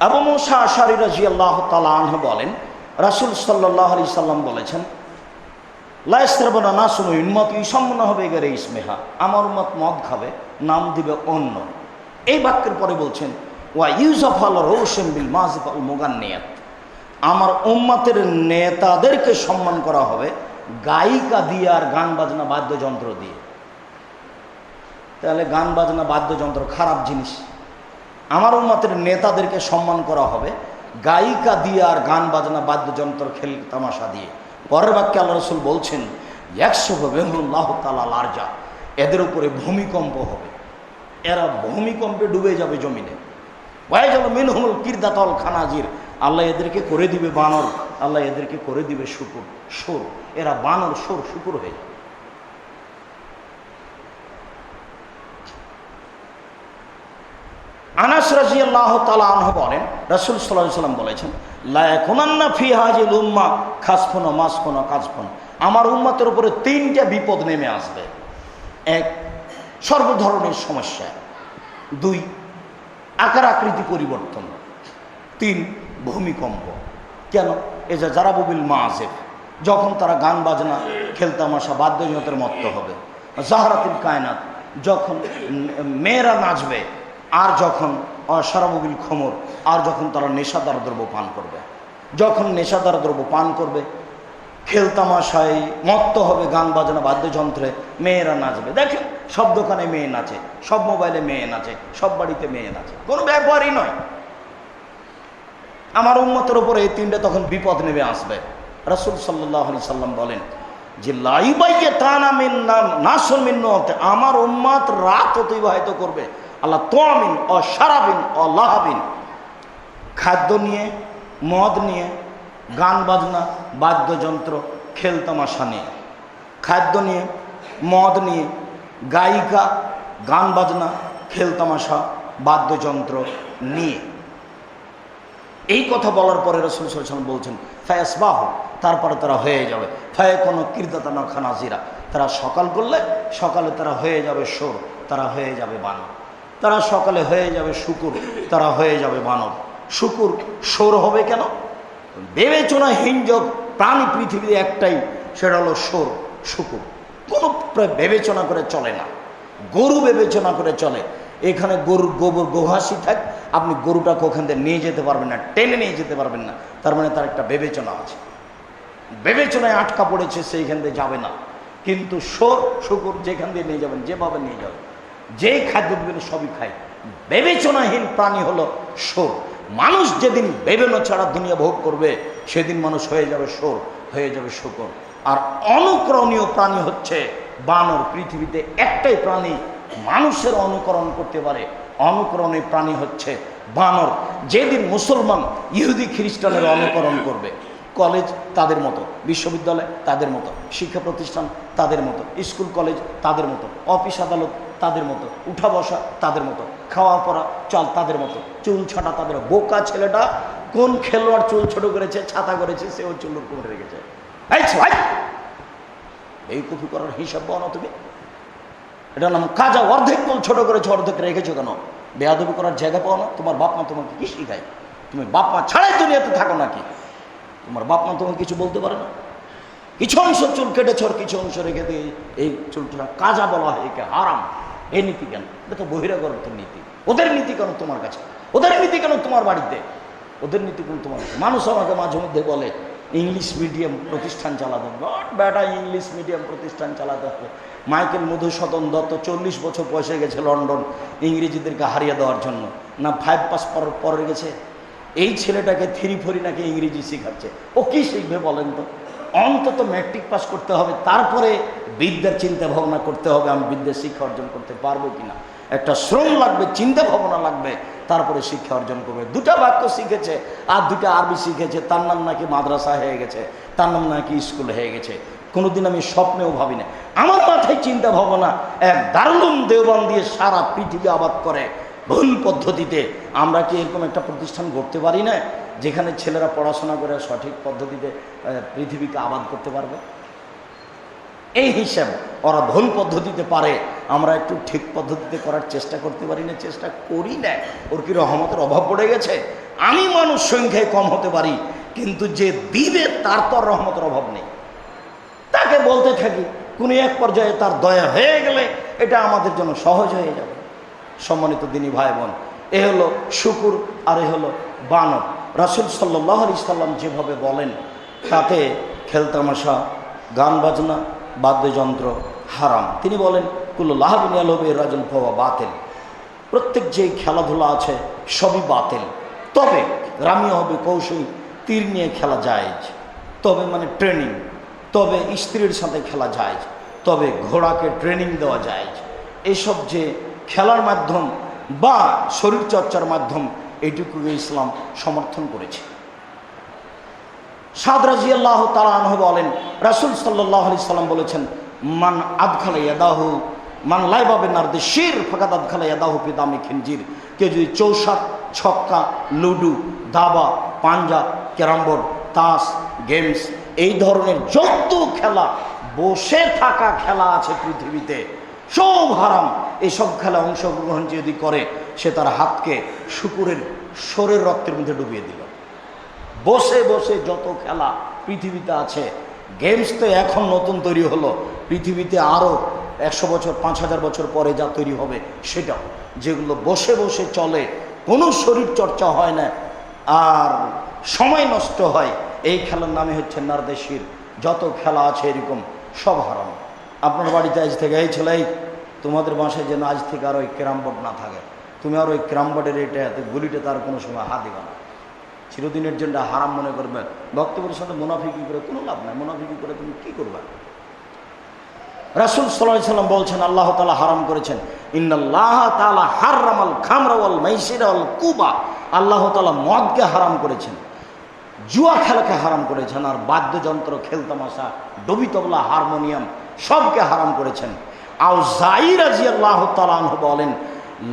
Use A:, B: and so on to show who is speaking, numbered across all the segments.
A: আবু মুসা আশআরী রাদিয়াল্লাহু তাআলা আনহু বলেন, রাসূল সাল্লাল্লাহু আলাইহি সাল্লাম বলেছেন, লা ইয়াশরাবুনা নাসুন উম্মতি ইউসাম্মুনা বিগাইরি ইসমিহা, আমার উম্মত মদ খাবে, নাম দিবে অন্য। এই বাক্যের পরে বলছেন, ওয়া ইউযাফু আলা রউশিম বিল মাযিফ আল মুগান্নিয়াত, আমার উম্মতের নেতাদেরকে সম্মান করা হবে গায়িকা দিয়ে আর গান বাজনা বাদ্যযন্ত্র দিয়ে। তাহলে গান বাজনা বাদ্যযন্ত্র খারাপ জিনিস। আমার উম্মতের নেতাদেরকে সম্মান করা হবে গায়িকা দিয়ে আর গান বাজনা বাদ্যযন্ত্র খেল তামাশা দিয়ে। পরের বাক্যে আল্লাহ রাসূল বলছেন, ইয়াকশিফু বিহুল্লাহু তাআলা আল আরজা, এদের উপরে ভূমিকম্প হবে, এরা ভূমিকম্পে ডুবে যাবে জমিনে। ওয়াইজালু মিনহুমুল কিরদাতাল খানাজির, আল্লাহ এদেরকে করে দিবে বানর, আল্লাহ এদেরকে করে দিবে শুকুর, সুর, এরা বানর সুর শুকুর হয়ে যাবে। আনাস রাদিয়াল্লাহু তাআলা আনহু বলেন, রাসূল সাল্লাল্লাহু আলাইহি সাল্লাম বলেছেন, লা ইয়াকুনান্না ফি হাযিল উম্মাহ খাসফুন ওয়া মাসফুন ওয়া কাযফুন, আমার উম্মতের উপরে তিনটা বিপদ নেমে আসবে। এক, সর্ব ধরনের সমস্যা। দুই, আকার আকৃতি পরিবর্তন। তিন, ভূমিকম্প। কেন? এই যে যারা বিল মাযিফ, যখন তারা গান বাজনা খেলতামাশা বাদ্যযন্ত্রের মত্ত হবে। জাহরাতুল কায়নাত, যখন মেয়েরা নাচবে, আর যখন শারাবুল খমর, আর যখন তারা নেশাদার দ্রব্য পান করবে। যখন নেশাদার দ্রব্য পান করবে, খেলতামাশায় মত্ত হবে, গান বাজনা বাদ্যযন্ত্রে মেয়েরা নাচবে। দেখেন, সব দোকানে মেয়ে নাচে, সব মোবাইলে মেয়ে নাচে, সব বাড়িতে মেয়ে নাচে, কোনো ব্যাপারই নয়। আমার উম্মতের উপরে এই তিনটা তখন বিপদ নেমে আসবে। রাসূল সাল্লাল্লাহু আলাইহি সাল্লাম বলেন যে, লা ইউবাইয়াতানা মিন নাসুন মিন নওতে, আমার উম্মত রাত অতিবাহিত করবে আল্লাহ তোয়ামিন ও শারাবিন ও লাহাবিন, খাদ্য নিয়ে, মদ নিয়ে, গান বাজনা বাদ্যযন্ত্র খেলতামাশা নিয়ে। খাদ্য নিয়ে, মদ নিয়ে, গায়িকা, গান বাজনা খেলতামাশা বাদ্যযন্ত্র নিয়ে। এই কথা বলার পরে রাসূল সাল্লাল্লাহু আলাইহি ওয়াসাল্লাম বলছেন, ফায়াসবাহু, তারপরে তারা হয়ে যাবে ফায়াকুনু কিরদাতান খানাজিরা, তারা সকাল করলে সকালে তারা হয়ে যাবে সুর, তারা হয়ে যাবে বানর। তারা সকালে হয়ে যাবে শুকুর, তারা হয়ে যাবে বানর। শুকুর সুর হবে কেন? বিবেচনাহীন প্রাণী পৃথিবীতে একটাই, সেটা হলো সুর, শুকুর। কোনো বিবেচনা করে চলে না। গরু বিবেচনা করে চলে। এখানে গরুর গোবর গোহাসি থাক, আপনি গরুটাকে ওখান থেকে নিয়ে যেতে পারবেন না, টেনে নিয়ে যেতে পারবেন না। তার মানে তার একটা বিবেচনা আছে, বিবেচনায় আটকা পড়েছে, সেইখান দিয়ে যাবে না। কিন্তু সুর শুকুর যেখান দিয়ে নিয়ে যাবেন, যেভাবে নিয়ে যাবেন, যেই খাদ্যগুলো সবই খায়। বিবেচনাহীন প্রাণী হলো সুর। মানুষ যেদিন বিবেচনা ছাড়া দুনিয়া ভোগ করবে, সেদিন মানুষ হয়ে যাবে সুর, হয়ে যাবে শুকর। আর অনুকরণীয় প্রাণী হচ্ছে বানর। পৃথিবীতে একটাই প্রাণী মানুষের অনুকরণ করতে পারে, অনুকরণীয় প্রাণী হচ্ছে বানর। যেদিন মুসলমান ইহুদি খ্রিস্টানের অনুকরণ করবে, কলেজ তাদের মতো, বিশ্ববিদ্যালয় তাদের মতো, শিক্ষা প্রতিষ্ঠান তাদের মতো, স্কুল কলেজ তাদের মতো, অফিস আদালত তাদের মতো, উঠা বসা তাদের মতো, খাওয়া পড়া চল তাদের মতো, চুল ছাটা তাদের। বোকা ছেলেটা কোন খেলোয়াড় চুল ছোট করেছে, ছাতা করেছে, সেও চুল করে রেখেছে। এই কপি করার হিসাব পাও না তুমি? এটা নাম কাজা। অর্ধেক চুল ছোট করেছে, অর্ধেক রেখেছো কেন? বেয়াদবি করার জায়গা পাও না? তোমার বাপ মা তোমাকে কি শিখায়? তুমি বাপ মা ছাড়াই দুনিয়াতে থাকো নাকি? তোমার বাপ মা তোমাকে কিছু বলতে পারে না? কিছু অংশ চুল কেটেছ, আর কিছু অংশ রেখে দিয়ে এই চুলটা কাজা বলা হয়, একে হারাম। এই নীতি কেন? এটা তো বহিরাগত নীতি। ওদের নীতি কেন তোমার কাছে? ওদের নীতি কেন তোমার বাড়িতে? ওদের নীতি কেন তোমার কাছে? মানুষ আমাকে মাঝে মধ্যে বলে ইংলিশ মিডিয়াম প্রতিষ্ঠান চালাতে হবে। বেটা, ইংলিশ মিডিয়াম প্রতিষ্ঠান চালাতে হবে? মাইকেল মধুসূদন দত্ত 40 বছর বয়সে গেছে লন্ডন ইংরেজিদেরকে হারিয়ে দেওয়ার জন্য, না 5 পাস পরে গেছে? এই ছেলেটাকে 3-4 নাকি ইংরেজি শেখাচ্ছে। ও কি শিখবে বলেন তো? অন্তত ম্যাট্রিক পাস করতে হবে, তারপরে বিদ্যার চিন্তা ভাবনা করতে হবে আমি বিদ্যার শিক্ষা অর্জন করতে পারবো কিনা। একটা শ্রম লাগবে, চিন্তা ভাবনা লাগবে, তারপরে শিক্ষা অর্জন করবে। 2টা বাক্য শিখেছে আর 2টা আরবি শিখেছে, তার নাম নাকি মাদ্রাসা হয়ে গেছে, তার নাম নাকি স্কুল হয়ে গেছে। কোনোদিন আমি স্বপ্নেও ভাবি না। আমার মাথায় চিন্তা ভাবনা এক দারুল দেওবন্দ দিয়ে সারা পৃথিবী আবাদ করে ভুল পদ্ধতিতে। আমরা কি এরকম একটা প্রতিষ্ঠান গড়তে পারি না যেখানে ছেলেরা পড়াশোনা করে সঠিক পদ্ধতিতে পৃথিবীকে আবাদ করতে পারবে? এই হিসাব ওরা ভুল পদ্ধতিতে পারে, আমরা একটু ঠিক পদ্ধতিতে করার চেষ্টা করতে পারি না, চেষ্টা করি না। ওর কি রহমতের অভাব পড়ে গেছে? আমি মানুষ সংখ্যায় কম হতে পারি, কিন্তু যে দিবে তার তো রহমতের অভাব নেই। তাকে বলতে থাকি, কোনো এক পর্যায়ে তার দয়া হয়ে গেলে এটা আমাদের জন্য সহজ হয়ে যাবে। সম্মানিত দিনী ভাই বোন, এ হলো শুকুর আর এ হলো বানর। রাসূল সাল্লাল্লাহু আলাইহি সাল্লাম যেভাবে বলেন তাতে খেলতামাশা, গান বাজনা, বাদ্যযন্ত্র হারাম। তিনি বলেন কুল্লু লাহবিন ইয়ালহুবি রাজুল ফাওয়া বাতিল, প্রত্যেক যে খেলাধুলা আছে সবই বাতিল। তবে রামি হবে কৌশল, তীর নিয়ে খেলা জায়েজ, তবে মানে ট্রেনিং, তবে স্ত্রীর সাথে খেলা জায়েজ, তবে ঘোড়াকে ট্রেনিং দেওয়া জায়েজ। এসব যে খেলার মাধ্যম বা শরীরচর্চার মাধ্যম, এইটুকু ইসলাম সমর্থন করেছে। সাদ রাদিয়াল্লাহু তাআলা আনহু বলেন রাসূল সাল্লাল্লাহু আলাইহি সাল্লাম বলেছেন মান আদখালা ইয়াদাহু মান লাইবা বিনারদি শির ফাকাদ আদখালা ইয়াদাহু ফি দামি খিনজির। কেউ যদি চৌসার, ছক্কা, লুডু, দাবা, পাঞ্জা, ক্যারাম বোর্ড, তাস, গেমস, এই ধরনের যত খেলা, বসে থাকা খেলা আছে পৃথিবীতে সব হারাম। এইসব খেলা অংশগ্রহণ যদি করে সে তার হাতকে শুকুরের শরীর রক্তের মধ্যে ডুবিয়ে দিল। বসে বসে যত খেলা পৃথিবীতে আছে, গেমস তো এখন নতুন তৈরি হলো, পৃথিবীতে আরও 100 বছর 5000 বছর পরে যা তৈরি হবে সেটাও, যেগুলো বসে বসে চলে, কোনো শরীর চর্চা হয় না আর সময় নষ্ট হয়, এই খেলার নামে হচ্ছে নারদেশির। যত খেলা আছে এরকম সব হারাম। আপনার বাড়িতে আজ থেকে এই ছেলে, তোমাদের বাসায় যেন আজ থেকে আর ওই ক্যারাম বোর্ড না থাকে, তুমি আর ওই ক্যারাম বোর্ডের এটা গুলিতে তার কোনো সময় হাত দিবা না, চিরদিনের জন্য হারাম মনে করবে। বক্তব্যের সাথে মুনাফিকি করে কোনো লাভ নাই, মুনাফিকি করে তুমি কি করবে? রাসূল সাল্লাল্লাহু আলাইহি সাল্লাম বলছেন আল্লাহ তাআলা হারাম করেছেন ইন্নাল্লাহ তাআলা হারামাল খামরা ওয়াল মাইসিরা ওয়াল কুবা, আল্লাহ তাআলা মদকে হারাম করেছেন, জুয়া খেলাকে হারাম করেছেন, আর বাদ্যযন্ত্র, খেলতামাশা, ডবি তবলা, হারমোনিয়াম সবকে হারাম করেছেন। আউজাঈ রাদিয়াল্লাহু তাআলা আনহু বলেন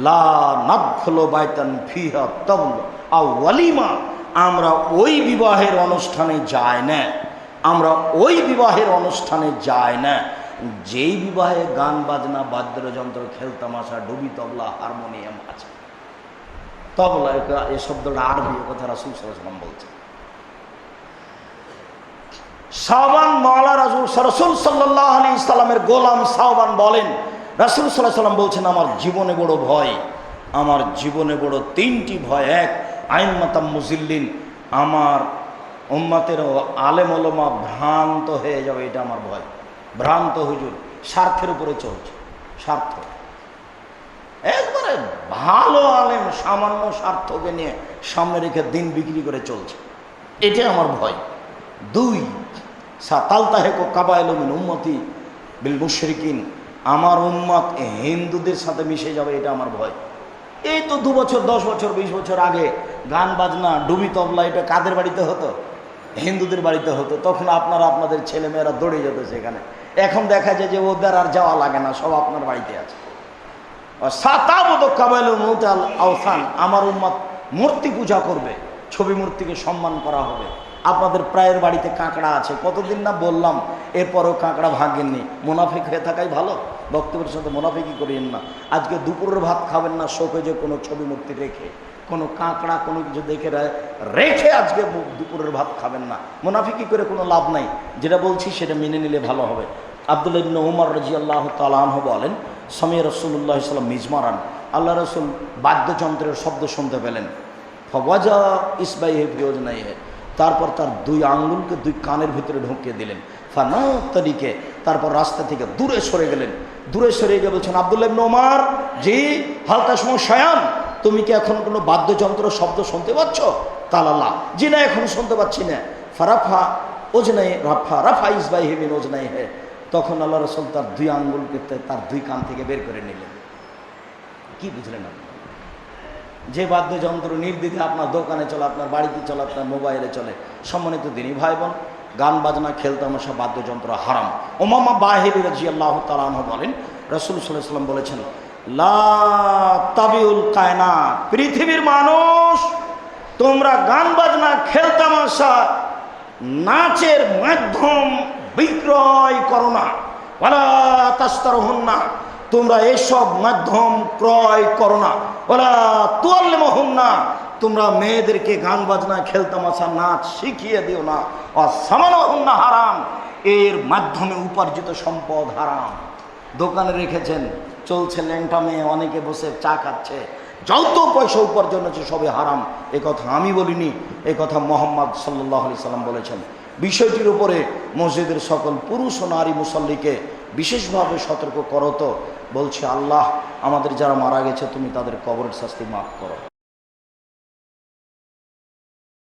A: লা নাদখুলু বাইতান ফিহা তাবল আও ওয়ালিমা, আমরা ওই বিবাহের অনুষ্ঠানে যাই না, আমরা ওই বিবাহের অনুষ্ঠানে যাই না যেই বিবাহে গান বাজনা, বাদ্যযন্ত্র, খেলতামাশা, ডুবি তবলা, হারমোনিয়াম আছে। তবলা এই শব্দটা আরবি, কথা রাসূল সাল্লাল্লাহু আলাইহি ওয়াসাল্লাম বলছেন। সাওবান মাওলা রাসূল সাল্লাল্লাহু আলাইহি সাল্লামের গোলাম সাওবান বলেন রাসূল সাল্লাল্লাহু আলাইহি ওয়াসাল্লাম বলছেন আমার জীবনে বড় ভয়, আমার জীবনে বড় 3টি ভয়। এক, আইম্মাতাম মুজিল্লিন, আমার উম্মতের আলেম ওলামা ভ্রান্ত হয়ে যাবে, এটা আমার ভয়। ভ্রান্ত হুজুর, স্বার্থের উপরে চলছে, স্বার্থ, একবারে ভালো আলেম সামান্য স্বার্থকে নিয়ে সামনে রেখে দিন বিক্রি করে চলছে, এটা আমার ভয়। 2, সাতালতাহেকু কাবায়েলু মিন উম্মতি বিল মুশরিকিন, আমার উম্মত হিন্দুদের সাথে মিশে যাবে, এটা আমার ভয়। এই তো 2 বছর 10 বছর 20 বছর আগে গান বাজনা, ডুবি তবলা এটা কাদের বাড়িতে হতো? হিন্দুদের বাড়িতে হতো। তখন আপনারা আপনাদের ছেলেমেয়েরা দৌড়ে যেত সেখানে। এখন দেখা যায় যে ওদের আর যাওয়া লাগে না, সব আপনার বাড়িতে আছে। আওসান, আমার উম্মত মূর্তি পূজা করবে, ছবি মূর্তিকে সম্মান করা হবে। আপনাদের প্রায়ের বাড়িতে কাঁকড়া আছে, কতদিন না বললাম, এরপরও কাঁকড়া ভাগেননি। মুনাফিক হয়ে থাকাই ভালো, বক্তব্যের সাথে মুনাফিকি করিয়েন না। আজকে দুপুরের ভাত খাবেন না শোকেজে কোনো ছবি মূর্তি রেখে, কোনো কাঁকড়া কোনো কিছু দেখে রেখে আজকে দুপুরের ভাত খাবেন না। মুনাফিকি করে কোনো লাভ নাই, যেটা বলছি সেটা মেনে নিলে ভালো হবে। আব্দুল্লাহ ইবনে উমর রাদিয়াল্লাহু তাআলা আনহু বলেন সামিয়া রাসূলুল্লাহ সাল্লাল্লাহু আলাইহি ওয়াসাল্লাম মিজমারান, আল্লাহ রাসূল বাদ্যযন্ত্রের শব্দ শুনতে পেলেন। ফাওয়াজা ইসবাইহি ফি উযনাইহি, তারপর তার 2 আঙ্গুলকে 2 কানের ভিতরে ঢুকিয়ে দিলেন। ফানা তরিকে, তারপর রাস্তা থেকে দূরে সরে গেলেন। দূরে সরে গিয়ে বলছেন আব্দুল্লাহ ইবনে উমর, জি হালকা সময় শায়ান, তুমি কি এখন কোনো বাদ্যযন্ত্র শব্দ শুনতে পাচ্ছ? তালাল্লাহ, জি না এখন শুনতে পাচ্ছি না। ফারাফা ওজনাই রাফা রাফা ইসবাইহি মিন ওজনাইহি, তখন আল্লাহ রাসূল তার 2 আঙ্গুলকে তার 2 কান থেকে বের করে নিলেন। কি বুঝলেন আপনি? যে বাদ্যযন্ত্র নির্দ্বিধে আপনার দোকানে চলে, আপনার বাড়িতে চলে, আপনার মোবাইলে চলে। সম্মানিত দিনী ভাই বোন, গান বাজনা, খেলতামাশা, বাদ্যযন্ত্র হারাম। উমামা বাহিরি রাদিয়াল্লাহু তাআলা আনহু বলেন রাসূল সাল্লাল্লাহু আলাইহি ওয়াসাল্লাম বলেছেন লা তাবিউল কায়নাত, পৃথিবীর মানুষ তোমরা গান বাজনা, খেলতামাশা, নাচের মাধ্যম বিক্রয় করো না। ওয়ালা তাশতারুহুন্না, তোমরা এসব মাধ্যম ক্রয় করো না। ওয়ালা তুআল্লিমুহুন্না, তোমরা মেয়েদেরকে গান বাজনা খেলতামাশা নাচ শিখিয়ে দিও না। সামানুহুন্না হারাম, এর মাধ্যমে উপার্জিত সম্পদ হারাম। দোকানে রেখেছেন, চলছে ল্যাংটা মেয়ে, অনেকে বসে চা খাচ্ছে, যত পয়সা উপার্জন হচ্ছে সবে হারাম। এ কথা আমি বলিনি, এ কথা মুহাম্মদ সাল্লাল্লাহু আলাইহি সাল্লাম বলেছেন। বিষয়টির উপরে মসজিদের সকল পুরুষ ও নারী মুসল্লিকে বিশেষভাবে সতর্ক করো। তো বলছে, আল্লাহ আমাদের যারা মারা গেছে তুমি তাদের কবরের শাস্তি মাফ করো।